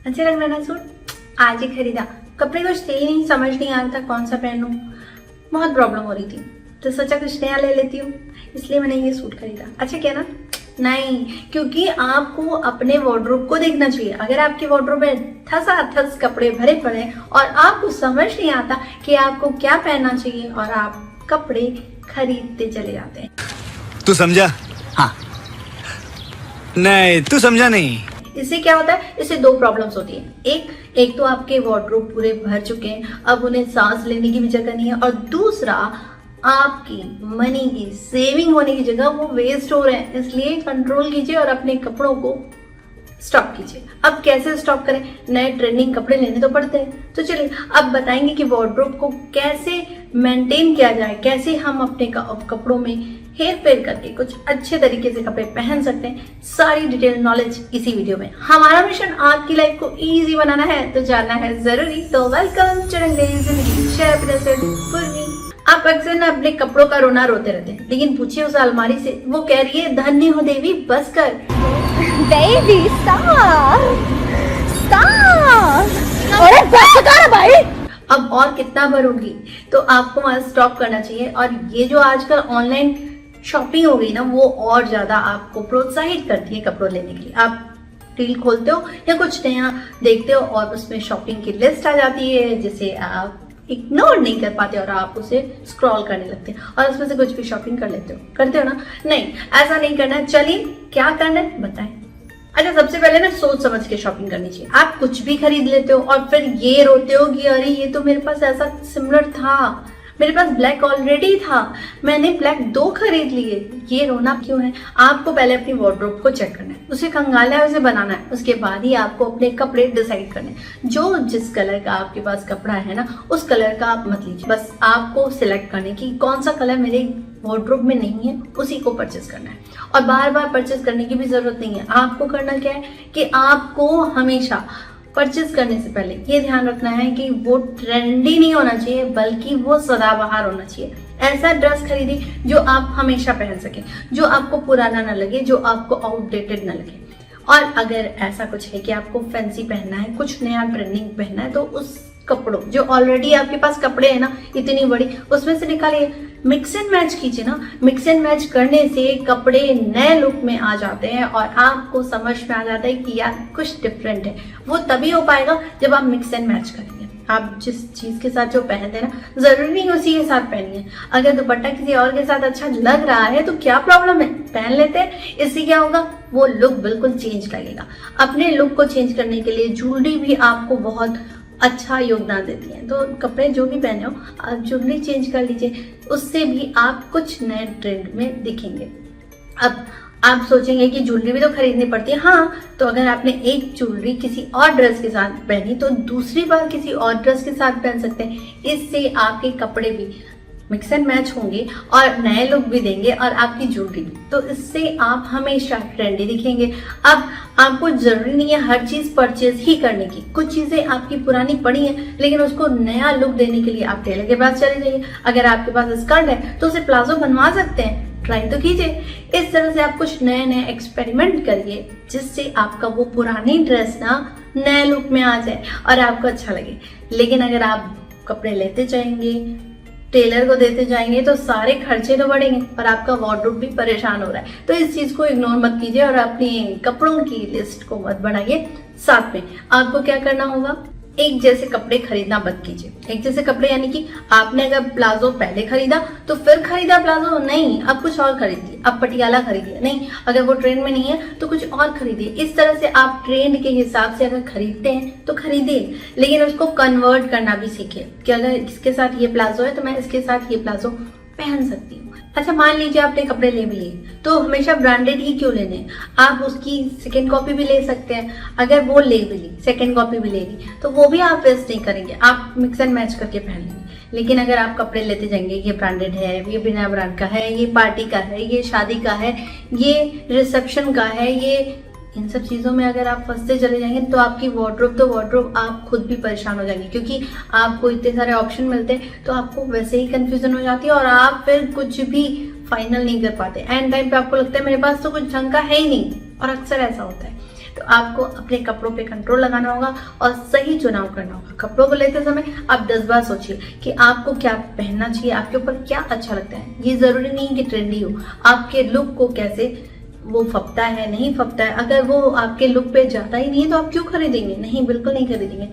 अच्छा लग रहा ना सूट, आज ही खरीदा। कपड़े कुछ थे ही नहीं, समझ नहीं आ रहा था कौन सा पहनूं, बहुत प्रॉब्लम हो रही थी तो सोचा कुछ नया ले लेती हूँ, इसलिए मैंने ये सूट खरीदा। अच्छा क्या ना? नहीं, क्योंकि आपको अपने वार्डरोब को देखना चाहिए। अगर आपके वार्डरोब में ठसाठस कपड़े भरे पड़े और आपको समझ नहीं आता कि आपको क्या पहनना चाहिए और आप कपड़े खरीदते चले जाते हैं। तू समझा? हाँ। नहीं, तू समझा नहीं। इससे क्या होता है? इससे दो प्रॉब्लम्स होती है। एक तो आपके वार्डरोब पूरे भर चुके हैं, अब उन्हें सांस लेने की भी जगह नहीं है, और दूसरा आपकी मनी की सेविंग होने की जगह वो वेस्ट हो रहे हैं। इसलिए कंट्रोल कीजिए और अपने कपड़ों को स्टॉक कीजिए। अब कैसे स्टॉक करें? नए ट्रेंडिंग कपड़े लेने तो पड़ते हैं। तो चलिए अब बताएंगे कि वार्डरोब को कैसे मेंटेन किया जाए, कैसे हम अपने कपड़ों में हेर फेर करके कुछ अच्छे तरीके से कपड़े पहन सकते हैं। सारी डिटेल नॉलेज इसी वीडियो में। हमारा मिशन आपकी लाइफ को इजी बनाना है, तो जानना है जरूरी। तो वेलकम टू रंगीन जिंदगी पूर्वी। आप अक्सर ना अपने कपड़ों का रोना रोते रहते हैं, लेकिन पूछिए उस अलमारी से, वो कह रही है धन्य हो देवी बस कर। Baby, stop! Stop! अरे बस कर भाई। अब और कितना भरोगी? तो आपको वहां स्टॉप करना चाहिए। और ये जो आजकल ऑनलाइन शॉपिंग हो गई ना, वो और ज्यादा आपको प्रोत्साहित करती है कपड़ों लेने के लिए। आप रील खोलते हो या कुछ नया देखते हो और उसमें शॉपिंग की लिस्ट आ जाती है, जिसे आप इग्नोर नहीं कर पाते और आप उसे स्क्रॉल करने लगते हैं और उसमें से कुछ भी शॉपिंग कर लेते हो। करते हो ना? नहीं, ऐसा नहीं करना है। चलिए क्या करना है बताएं। अच्छा, सबसे पहले ना सोच समझ के शॉपिंग करनी चाहिए। आप कुछ भी खरीद लेते हो और फिर ये रोते हो कि अरे ये तो मेरे पास ऐसा सिमिलर था, मेरे पास ब्लैक ऑलरेडी था, मैंने ब्लैक 2 खरीद लिए। ये रोना क्यों है? आपको पहले अपनी वार्डरोब को चेक करना है, उसे खंगालना है, उसे बनाना है। उसके बाद ही आपको अपने कपड़े डिसाइड करने हैं। जो जिस कलर का आपके पास कपड़ा है ना, उस कलर का आप मत लीजिए। बस आपको सिलेक्ट करने की कौन सा कलर मेरे वार्डरोब में नहीं है, उसी को परचेस करना है। और बार बार परचेस करने की भी जरूरत नहीं है। आपको करना क्या है कि आपको हमेशा परचेज करने से पहले ये ध्यान रखना है कि वो ट्रेंडी नहीं होना चाहिए, बल्कि वो सदाबहार होना चाहिए। ऐसा ड्रेस खरीदिए जो आप हमेशा पहन सके, जो आपको पुराना ना लगे, जो आपको आउटडेटेड ना लगे। और अगर ऐसा कुछ है कि आपको फैंसी पहनना है, कुछ नया ट्रेंडिंग पहनना है, तो उस कपड़ों जो ऑलरेडी आपके पास कपड़े हैं ना इतनी बड़ी, उसमें से निकालिए, मिक्स एंड मैच कीजिए ना। मिक्स एंड मैच करने से कपड़े नए लुक में आ जाते हैं और आपको समझ में आ जाता है कि यार कुछ डिफरेंट है। वो तभी हो पाएगा जब आप मिक्स एंड मैच करेंगे। आप जिस चीज के साथ जो पहनते हैं ना, जरूरी नहीं उसी के साथ पहनिए। अगर दुपट्टा किसी और के साथ अच्छा लग रहा है तो क्या प्रॉब्लम है, पहन लेते हैं। इससे क्या होगा, वो लुक बिल्कुल चेंज लगेगा। अपने लुक को चेंज करने के लिए ज्वेलरी भी आपको बहुत अच्छा योगदान देती है। तो कपड़े जो भी पहने हो, आप ज्वेलरी चेंज कर लीजिए, उससे भी आप कुछ नए ट्रेंड में दिखेंगे। अब आप सोचेंगे कि ज्वेलरी भी तो खरीदनी पड़ती है। हाँ, तो अगर आपने एक ज्वेलरी किसी और ड्रेस के साथ पहनी तो दूसरी बार किसी और ड्रेस के साथ पहन सकते हैं। इससे आपके कपड़े भी मिक्स एंड मैच होंगे और नए लुक भी देंगे और आपकी ज्वेलरी भी। तो इससे आप हमेशा ट्रेंडी दिखेंगे। अब आपको जरूरी नहीं है हर चीज परचेज ही करने की। कुछ चीजें आपकी पुरानी पड़ी हैं, लेकिन उसको नया लुक देने के लिए आप टेलर के पास चले जाइए। अगर आपके पास स्कर्ट है तो उसे प्लाजो बनवा सकते हैं, ट्राई तो कीजिए। इस तरह से आप कुछ नए नए एक्सपेरिमेंट करिए, जिससे आपका वो पुरानी ड्रेस ना नए लुक में आ जाए और आपको अच्छा लगे। लेकिन अगर आप कपड़े लेते जाएंगे, टेलर को देते जाएंगे, तो सारे खर्चे तो बढ़ेंगे और आपका वार्डरोब भी परेशान हो रहा है। तो इस चीज को इग्नोर मत कीजिए और अपनी कपड़ों की लिस्ट को मत बढ़ाइए। साथ में आपको क्या करना होगा, एक जैसे कपड़े खरीदना बंद कीजिए। एक जैसे कपड़े यानी कि आपने अगर प्लाजो पहले खरीदा तो फिर खरीदा प्लाजो नहीं, अब कुछ और खरीदिए। अब पटियाला खरीदिए नहीं, अगर वो ट्रेंड में नहीं है तो कुछ और खरीदिए। इस तरह से आप ट्रेंड के हिसाब से अगर खरीदते हैं तो खरीदिए, लेकिन उसको कन्वर्ट करना भी सीखिए कि अगर इसके साथ ये प्लाजो है तो मैं इसके साथ ये प्लाजो पहन सकती हूँ। अच्छा, मान लीजिए आपने कपड़े ले भी लिए, तो हमेशा ब्रांडेड ही क्यों लेने, आप उसकी सेकेंड कॉपी भी ले सकते हैं। अगर वो ले भी ली, सेकेंड कॉपी भी ले ली, तो वो भी आप वेस्ट नहीं करेंगे, आप मिक्स एंड मैच करके पहन लेंगे। लेकिन अगर आप कपड़े लेते जाएंगे, ये ब्रांडेड है, ये बिना ब्रांड का है, ये पार्टी का है, ये शादी का है, ये रिसेप्शन का है, ये इन सब चीजों में अगर आप फंसते चले जाएंगे तो आपकी वार्डरोब आप खुद भी परेशान हो जाएंगे, क्योंकि आपको इतने सारे ऑप्शन मिलते हैं तो आपको वैसे ही कंफ्यूजन हो जाती है और आप फिर कुछ भी फाइनल नहीं कर पाते। एंड टाइम पे आपको लगता है मेरे पास तो कुछ ढंग का है ही नहीं, और अक्सर ऐसा होता है। तो आपको अपने कपड़ों पे कंट्रोल लगाना होगा और सही चुनाव करना होगा। कपड़ों को लेते समय आप 10 बार सोचिए कि आपको क्या पहनना चाहिए, आपके ऊपर क्या अच्छा लगता है। ये जरूरी नहीं कि ट्रेंडी हो, आपके लुक को कैसे वो फपता है नहीं फपता है। अगर वो आपके लुक पे जाता ही नहीं है तो आप क्यों खरीदेंगे? नहीं, बिल्कुल नहीं खरीदेंगे।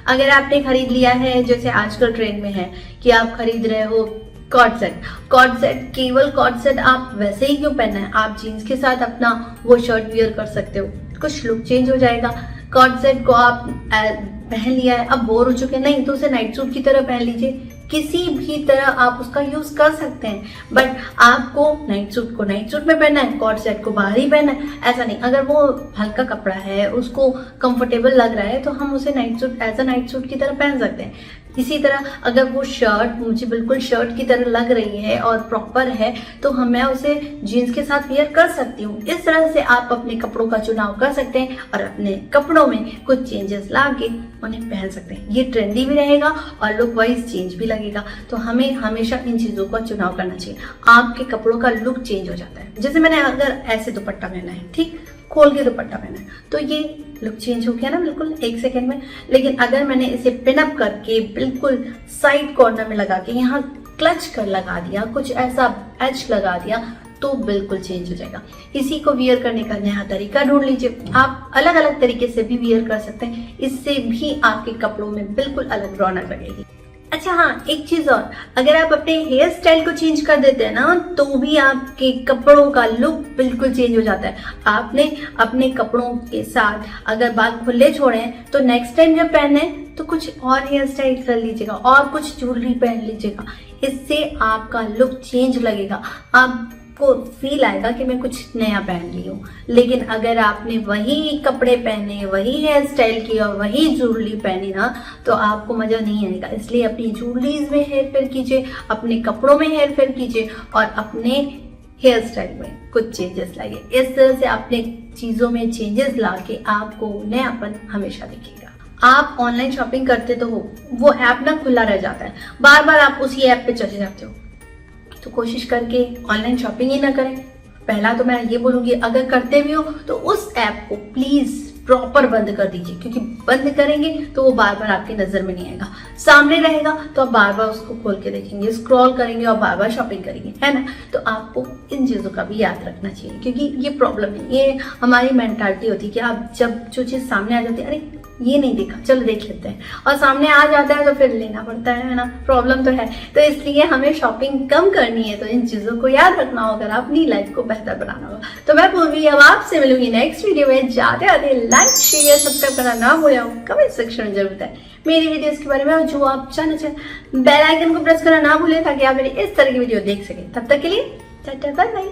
अगर आपने खरीद लिया है, जैसे आजकल ट्रेंड में है कि आप खरीद रहे हो कॉर्ड सेट, केवल कॉर्ड सेट आप वैसे ही क्यों पहनना है? आप जीन्स के साथ अपना वो शर्ट वियर कर सकते हो, कुछ लुक चेंज हो जाएगा। कॉर्ड सेट को आप पहन लिया है, अब बोर हो चुके हैं, नहीं तो उसे नाइट सूट की तरह पहन लीजिए। किसी भी तरह आप उसका यूज कर सकते हैं, बट आपको नाइट सूट को नाइट सूट में पहनना है, कॉर्ड सेट को बाहर ही पहनना है, ऐसा नहीं। अगर वो हल्का कपड़ा है, उसको कंफर्टेबल लग रहा है, तो हम उसे night suit as a night suit की तरह पहन सकते हैं। इसी तरह अगर वो शर्ट मुझे बिल्कुल शर्ट की तरह लग रही है और प्रॉपर है, तो मैं उसे जीन्स के साथ वियर कर सकती हूँ। इस तरह से आप अपने कपड़ों का चुनाव कर सकते हैं और अपने कपड़ों में कुछ चेंजेस ला के उन्हें पहन सकते हैं। ये ट्रेंडी भी रहेगा और लुक वाइज चेंज भी लगेगा। तो हमें हमेशा इन चीजों का चुनाव करना चाहिए। आपके कपड़ों का लुक चेंज हो जाता है। जैसे मैंने अगर ऐसे दुपट्टा पहना है, ठीक, खोल के दुपट्टा पहना है, तो ये लुक चेंज हो गया ना बिल्कुल 1 सेकेंड में। लेकिन अगर मैंने इसे पिनअप करके बिल्कुल साइड कॉर्नर में लगा के यहाँ क्लच कर लगा दिया, कुछ ऐसा एज लगा दिया, तो बिल्कुल चेंज हो जाएगा। इसी को वियर करने का नया तरीका ढूंढ लीजिए। आप अलग अलग तरीके से भी वियर कर सकते हैं, इससे भी आपके कपड़ों में बिल्कुल अलग रौनक लगेगी। अच्छा हाँ, एक चीज और, अगर आप अपने हेयर स्टाइल को चेंज कर देते हैं ना, तो भी आपके कपड़ों का लुक बिल्कुल चेंज हो जाता है। आपने अपने कपड़ों के साथ अगर बाल खुले छोड़े हैं, तो नेक्स्ट टाइम जब पहने तो कुछ और हेयर स्टाइल कर लीजिएगा और कुछ ज्वेलरी पहन लीजिएगा। इससे आपका लुक चेंज लगेगा, आपको फील आएगा कि मैं कुछ नया पहन ली हूँ। लेकिन अगर आपने वही कपड़े पहने, वही हेयर स्टाइल की और वही ज्वेलरी पहनी ना, तो आपको मजा नहीं आएगा। इसलिए अपनी ज्वेलरीज में हेयर फेयर कीजिए, अपने कपड़ों में हेयर फेयर कीजिए और अपने हेयर स्टाइल में कुछ चेंजेस लाइए। इस तरह से अपने चीजों में चेंजेस ला के आपको नयापन हमेशा दिखेगा। आप ऑनलाइन शॉपिंग करते तो हो, वो ऐप ना खुला रह जाता है, बार बार आप उसी ऐप पे चले जाते हो। तो कोशिश करके ऑनलाइन शॉपिंग ही ना करें। पहला तो मैं ये बोलूंगी, अगर करते भी हो तो उस ऐप को प्लीज प्रॉपर बंद कर दीजिए, क्योंकि बंद करेंगे तो वो बार बार आपकी नजर में नहीं आएगा। सामने रहेगा तो आप बार बार उसको खोल के देखेंगे, स्क्रॉल करेंगे और बार बार शॉपिंग करेंगे, है ना। तो आपको इन चीजों का भी याद रखना चाहिए, क्योंकि ये प्रॉब्लम है, ये हमारी मेंटालिटी होती है कि आप जब जो चीज सामने आ जाती है, अरे ये नहीं देखा, चलो देख लेते हैं, और सामने आ जाता है तो फिर लेना पड़ता है ना। प्रॉब्लम तो है। तो इसलिए हमें शॉपिंग कम करनी है, तो इन चीजों को याद रखना होगा, अपनी लाइफ को बेहतर बनाना होगा। तो मैं पूर्वी अब आपसे मिलूंगी नेक्स्ट वीडियो में। जाते आते लाइक शेयर सब्सक्राइब करना ना भूलें, कमेंट सेक्शन में जरूर बताएं मेरी वीडियोस के बारे में, और जो आप जानना चाहें बेल आइकन को प्रेस करना ना भूलें, ताकि आप मेरी इस तरह की वीडियो देख सकें। तब तक के लिए टाटा बाय बाय।